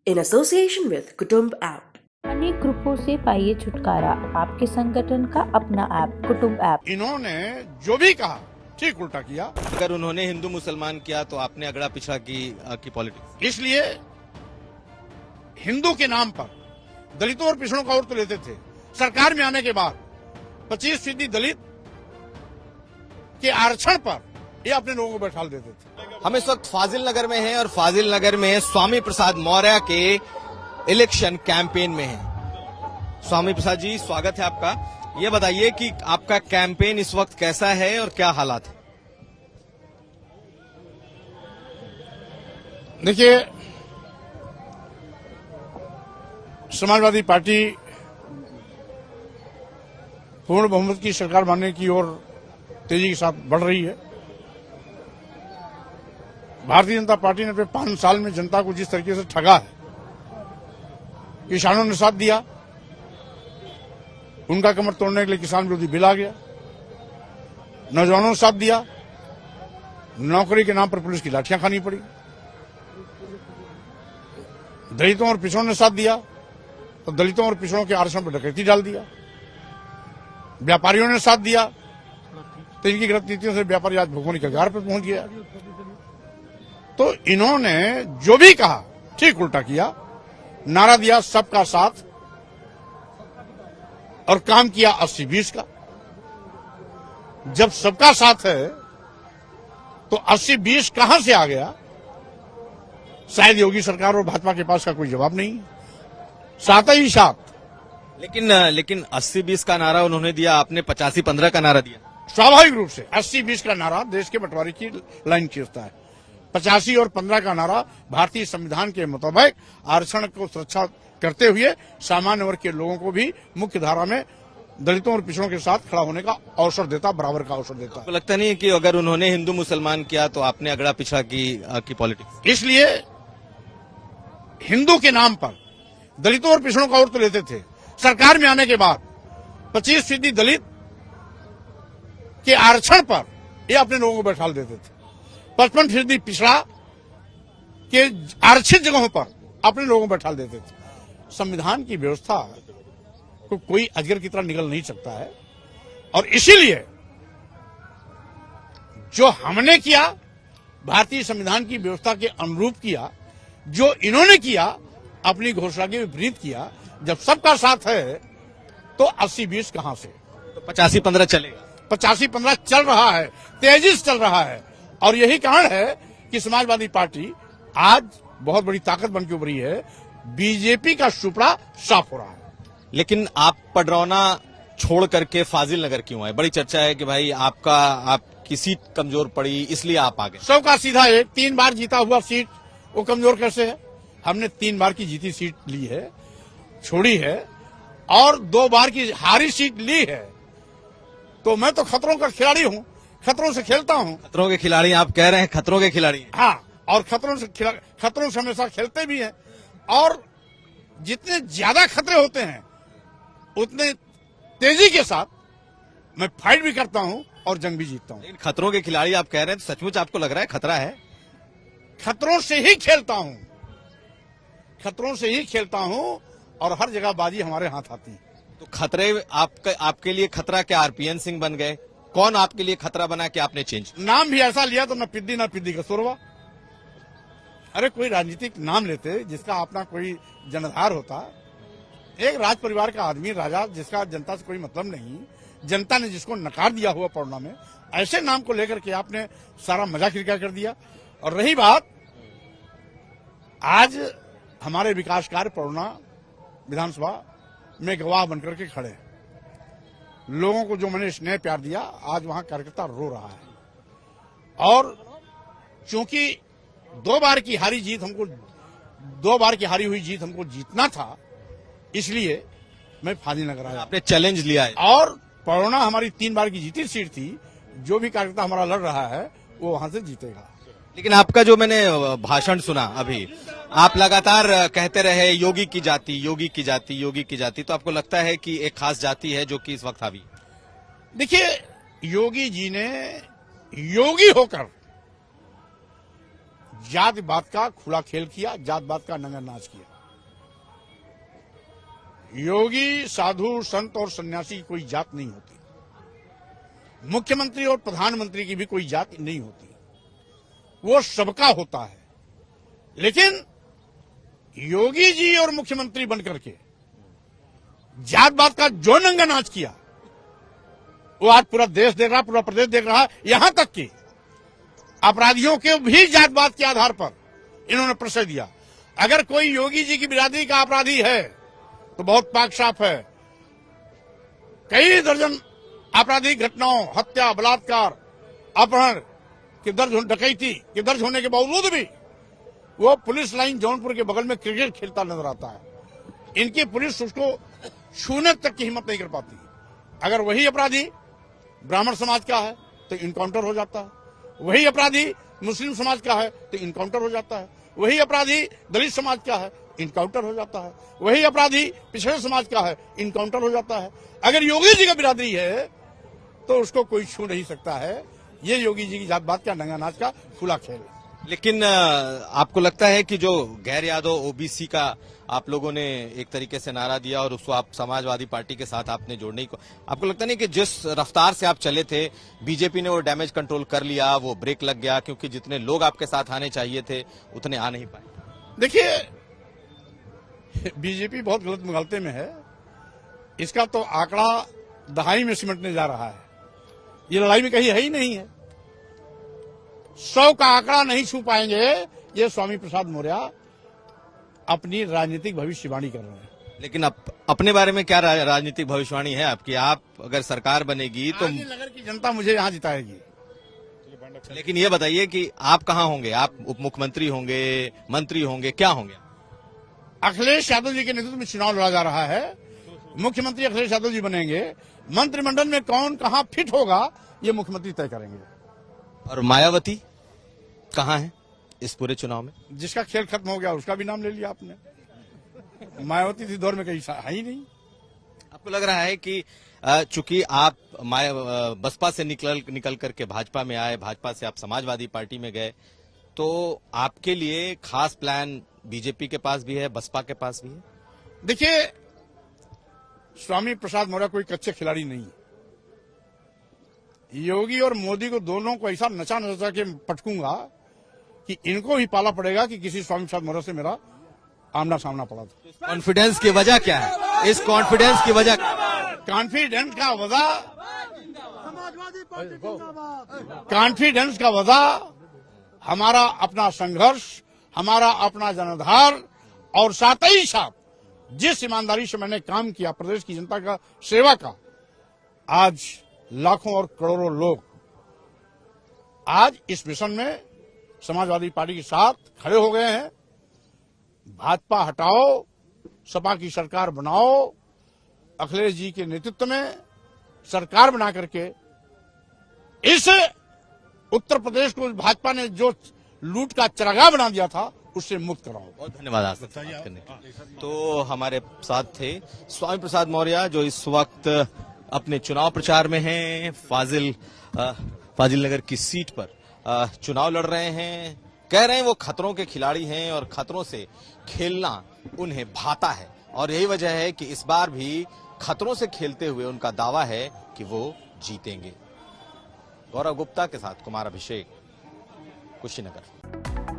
in association with Kutumb app. अनेक ग्रुपों से पाइए छुटकारा, आपके संगठन का अपना ऐप कुटुंब ऐप। इन्होंने जो भी कहा ठीक उल्टा किया। अगर उन्होंने हिंदू मुसलमान किया तो आपने अगड़ा पिछड़ा की पॉलिटिक्स। इसलिए हिंदू के नाम पर दलितों और पिछड़ों का वोट तो लेते थे। सरकार में आने के बाद 25% दलित के आरक्षण पर ये अपने लोगों को बैठा देते थे। हम इस वक्त फाजिल नगर में हैं और फाजिल नगर में स्वामी प्रसाद मौर्य के इलेक्शन कैंपेन में हैं। स्वामी प्रसाद जी, स्वागत है आपका। ये बताइए कि आपका कैंपेन इस वक्त कैसा है और क्या हालात है? देखिए, समाजवादी पार्टी पूर्ण बहुमत की सरकार बनने की ओर तेजी के साथ बढ़ रही है। भारतीय जनता पार्टी ने अपने 5 साल में जनता को जिस तरीके से ठगा है, किसानों ने साथ दिया, उनका कमर तोड़ने के लिए किसान विरोधी बिल आ गया। नौजवानों ने साथ दिया, नौकरी के नाम पर पुलिस की लाठियां खानी पड़ी। दलितों और पिछड़ों ने साथ दिया तो दलितों और पिछड़ों के आरक्षण पर डकैती डाल दिया। व्यापारियों ने साथ दिया तो इनकी गलत नीतियों से व्यापारी आज भुखमरी के कगार पर पहुंच गया। तो इन्होंने जो भी कहा ठीक उल्टा किया। नारा दिया सबका साथ और काम किया 80-20 का। जब सबका साथ है तो 80-20 कहां से आ गया? शायद योगी सरकार और भाजपा के पास का कोई जवाब नहीं। साथ ही साथ लेकिन 80-20 का नारा उन्होंने दिया, आपने 85-15 का नारा दिया। स्वाभाविक रूप से 80-20 का नारा देश के बंटवारे की लाइन खींचता है। 85 और 15 का नारा भारतीय संविधान के मुताबिक आरक्षण को सुरक्षा करते हुए सामान्य वर्ग के लोगों को भी मुख्य धारा में दलितों और पिछड़ों के साथ खड़ा होने का अवसर देता, बराबर का अवसर देता। तो लगता नहीं है कि अगर उन्होंने हिंदू मुसलमान किया तो आपने अगड़ा पिछड़ा की पॉलिटिक्स। इसलिए हिंदू के नाम पर दलितों और पिछड़ों का वोट तो लेते थे। सरकार में आने के बाद 25% दलित के आरक्षण पर ये अपने लोगों को बैठा देते थे। 55% पिछड़ा के आरक्षित जगहों पर अपने लोगों को बैठा देते थे। संविधान की व्यवस्था को कोई अजगर की तरह निगल नहीं सकता है और इसीलिए जो हमने किया भारतीय संविधान की व्यवस्था के अनुरूप किया, जो इन्होंने किया अपनी घोषणा के विपरीत किया। जब सबका साथ है तो 80-20 कहां से? तो 85-15 चलेगा। 85-15 चल रहा है, तेजी से चल रहा है और यही कारण है कि समाजवादी पार्टी आज बहुत बड़ी ताकत बन के उभरी है। बीजेपी का सुपड़ा साफ हो रहा है। लेकिन आप पडरौना छोड़ करके फाजिल नगर क्यों आए? बड़ी चर्चा है कि भाई आपकी सीट कमजोर पड़ी इसलिए आप आ गए। सबका सीधा है, 3 बार जीता हुआ सीट वो कमजोर कैसे है? हमने 3 बार की जीती सीट ली है, छोड़ी है और 2 बार की हारी सीट ली है। तो मैं तो खतरों का खिलाड़ी हूं, खतरों से खेलता हूं। खतरों के खिलाड़ी आप कह रहे हैं? खतरों के खिलाड़ी? हाँ, और खतरों से हमेशा खेलते भी हैं और जितने ज्यादा खतरे होते हैं उतने तेजी के साथ मैं फाइट भी करता हूं और जंग भी जीतता हूं। लेकिन खतरों के खिलाड़ी आप कह रहे हैं तो सचमुच आपको लग रहा है खतरा है? खतरों से ही खेलता हूं, खतरों से ही खेलता हूं और हर जगह बाजी हमारे हाथ आती है। तो खतरे आपके लिए खतरा क्या आरपीएन सिंह बन गए? कौन आपके लिए खतरा बना कि आपने चेंज? नाम भी ऐसा लिया तो न पिद्दी का सुरवा। अरे कोई राजनीतिक नाम लेते जिसका अपना कोई जनाधार होता। एक राज परिवार का आदमी राजा जिसका जनता से कोई मतलब नहीं, जनता ने जिसको नकार दिया हुआ पड़ोना में, ऐसे नाम को लेकर के आपने सारा मजाक खिलका कर दिया। और रही बात, आज हमारे विकास कार्य पड़ोना विधानसभा में गवाह बनकर के खड़े हैं। लोगों को जो मैंने स्नेह प्यार दिया, आज वहां कार्यकर्ता रो रहा है। और चूंकि 2 बार की हारी हुई जीत हमको जीतना था, इसलिए मैं फाजिल नगर आया। आपने चैलेंज लिया है और पड़ोना हमारी 3 बार की जीती सीट थी। जो भी कार्यकर्ता हमारा लड़ रहा है वो वहां से जीतेगा। लेकिन आपका जो मैंने भाषण सुना अभी, आप लगातार कहते रहे योगी की जाति, योगी की जाति, योगी की जाति। तो आपको लगता है कि एक खास जाति है जो कि इस वक्त हावी? देखिए, योगी जी ने योगी होकर जात-पात का खुला खेल किया, जात-पात का नंगा नाच किया। योगी, साधु, संत और सन्यासी की कोई जात नहीं होती। मुख्यमंत्री और प्रधानमंत्री की भी कोई जात नहीं होती, वो सबका होता है। लेकिन योगी जी और मुख्यमंत्री बनकर के जात पात का जो नंगा नाच किया, वो आज पूरा देश देख रहा, पूरा प्रदेश देख रहा। यहां तक कि अपराधियों के भी जात पात के आधार पर इन्होंने परिचय दिया। अगर कोई योगी जी की बिरादरी का अपराधी है तो बहुत पाक साफ है। कई दर्जन आपराधिक घटनाओं, हत्या, बलात्कार, अपहरण के दर्ज, डकैती के दर्ज होने के बावजूद भी वो पुलिस लाइन जौनपुर के बगल में क्रिकेट खेलता नजर आता है। इनकी पुलिस उसको छूने तक की हिम्मत नहीं कर पाती। अगर वही अपराधी ब्राह्मण समाज का है तो इनकाउंटर हो जाता है, वही अपराधी मुस्लिम समाज का है तो इनकाउंटर हो जाता है, वही अपराधी दलित समाज का है इनकाउंटर हो जाता है, वही अपराधी पिछड़े समाज का है इनकाउंटर हो जाता है। अगर योगी जी का बिरादरी है तो उसको कोई छू नहीं सकता है। ये योगी जी की जात बात का नंगा नाच का खुला खेल है। लेकिन आपको लगता है कि जो गैर यादव ओबीसी का आप लोगों ने एक तरीके से नारा दिया और उसको आप समाजवादी पार्टी के साथ आपने जोड़ने को, आपको लगता नहीं कि जिस रफ्तार से आप चले थे, बीजेपी ने वो डैमेज कंट्रोल कर लिया, वो ब्रेक लग गया, क्योंकि जितने लोग आपके साथ आने चाहिए थे उतने आ नहीं पाए? देखिए, बीजेपी बहुत गलत मुगालते में है। इसका तो आंकड़ा दहाई में सिमटने जा रहा है। ये लड़ाई में कहीं है ही नहीं है। 100 का आंकड़ा नहीं छू पाएंगे। ये स्वामी प्रसाद मौर्य अपनी राजनीतिक भविष्यवाणी कर रहे हैं। लेकिन अपने बारे में क्या राजनीतिक भविष्यवाणी है आपकी? आप अगर सरकार बनेगी तो नगर की जनता मुझे यहाँ जिताएगी। लेकिन ये बताइए कि आप कहाँ होंगे? आप उप मुख्यमंत्री होंगे, मंत्री होंगे, क्या होंगे? अखिलेश यादव जी के नेतृत्व में चुनाव लड़ा जा रहा है। मुख्यमंत्री अखिलेश यादव जी बनेंगे। मंत्रिमंडल में कौन कहां फिट होगा ये मुख्यमंत्री तय करेंगे। और मायावती कहाँ है इस पूरे चुनाव में? जिसका खेल खत्म हो गया उसका भी नाम ले लिया आपने। मायावती इस दौर में कहीं है ही नहीं। आपको लग रहा है कि चूंकि आप बसपा से निकल करके भाजपा में आए, भाजपा से आप समाजवादी पार्टी में गए, तो आपके लिए खास प्लान बीजेपी के पास भी है, बसपा के पास भी है? देखिए, स्वामी प्रसाद मौर्य कोई कच्चे खिलाड़ी नहीं है। योगी और मोदी को दोनों को ऐसा नचा नचा के पटकूंगा कि इनको ही पाला पड़ेगा कि किसी स्वामी प्रसाद मौर्य से मेरा आमना सामना पड़ा था। कॉन्फिडेंस की वजह क्या है? इस कॉन्फिडेंस की वजह, कॉन्फिडेंस का वजह हमारा अपना संघर्ष, हमारा अपना जनाधार और साथ ही साथ जिस ईमानदारी से मैंने काम किया प्रदेश की जनता का सेवा का, आज लाखों और करोड़ों लोग आज इस मिशन में समाजवादी पार्टी के साथ खड़े हो गए हैं। भाजपा हटाओ, सपा की सरकार बनाओ, अखिलेश जी के नेतृत्व में सरकार बना करके इस उत्तर प्रदेश को भाजपा ने जो लूट का चरागाह बना दिया था उससे मुक्त कराओ। बहुत धन्यवाद आपसे बात करने के लिए। तो हमारे साथ थे स्वामी प्रसाद मौर्य, जो इस वक्त अपने चुनाव प्रचार में हैं। फाजिल नगर की सीट पर चुनाव लड़ रहे हैं। कह रहे हैं वो खतरों के खिलाड़ी हैं और खतरों से खेलना उन्हें भाता है, और यही वजह है कि इस बार भी खतरों से खेलते हुए उनका दावा है कि वो जीतेंगे। गौरव गुप्ता के साथ कुमार अभिषेक, कुशीनगर।